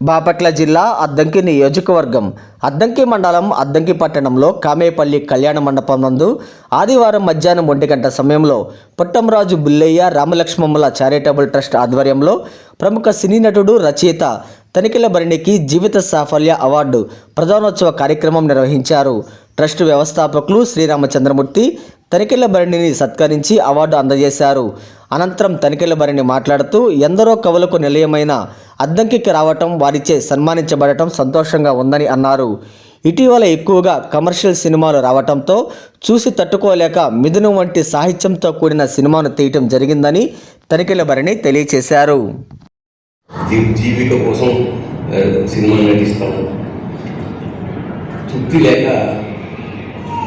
బాపట్ల జిల్లా అద్దంకి నియోజకవర్గం అద్దంకి మండలం అద్దంకి పట్టణంలో కామేపల్లి కళ్యాణ మండపం నందు ఆదివారం మధ్యాహ్నం 1 గంట సమయంలో పుట్టంరాజు బుల్లయ్య రామలక్ష్మమ్మల చారిటబుల్ ట్రస్ట్ ఆధ్వర్యంలో ప్రముఖ సినీ నటుడు రచయిత తనికెళ్ల భరణికి జీవిత సాఫల్య అవార్డు ప్రధానోత్సవ కార్యక్రమం నిర్వహించారు. ట్రస్ట్ వ్యవస్థాపకులు శ్రీరామచంద్రమూర్తి తనికెళ్ల భరణిని సత్కరించి అవార్డు అందజేశారు. అనంతరం తనికెళ్ల భరణి మాట్లాడుతూ ఎందరో కవులకు నిలయమైన అద్దంకికి రావటం, వారిచే సన్మానించబడటం సంతోషంగా ఉందని అన్నారు. ఇటీవల ఎక్కువగా కమర్షియల్ సినిమాలు రావటంతో చూసి తట్టుకోలేక మిథునం వంటి సాహిత్యంతో కూడిన సినిమాను తీయటం జరిగిందని తనికెళ్ల భరణి తెలియజేశారు. జీవిక కోసం సినిమా నటిస్తాము, తృప్తి లేక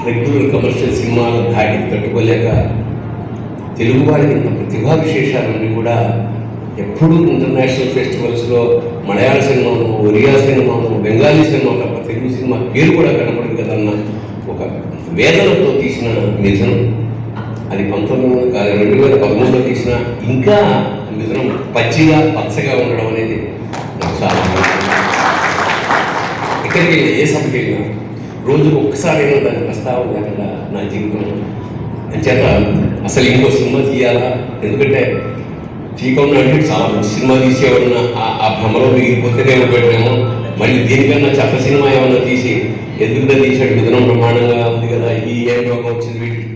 రెగ్యులర్ కమర్షియల్ సినిమాలు దాటి తట్టుకోలేక తెలుగువారికి ఇంత ప్రతిభా విశేషాలన్నీ కూడా ఎప్పుడూ ఇంటర్నేషనల్ ఫెస్టివల్స్లో మలయాళ సినిమాను, ఒరియా సినిమాను, బెంగాలీ సినిమా తప్ప తెలుగు సినిమా పేరు కూడా కనపడదు కదన్న ఒక వేదనతో తీసిన మిథునం. అది 2013లో తీసిన ఇంకా మిథునం పచ్చగా ఉండడం అనేది చాలా ఎక్కడికి వెళ్ళినా, ఏ సభకి వెళ్ళినా రోజుకు ఒక్కసారైనా దాని ప్రస్తావన లేకుండా నా జీవితం చేత అసలు ఇంకో సినిమా తీయాలా, ఎందుకంటే తీయకుండా అంటే చాలా మంచి సినిమా తీసేవాడిన ఆ భ్రమలో మిగిలిపోతేనే పెట్టాము. మళ్ళీ దీనికన్నా చెత్త సినిమా ఏమన్నా తీసి ఎందుకు తీసాడు, మిథునం బ్రహ్మాండంగా ఉంది కదా, ఈ ఏం రోగం వచ్చింది వీటికి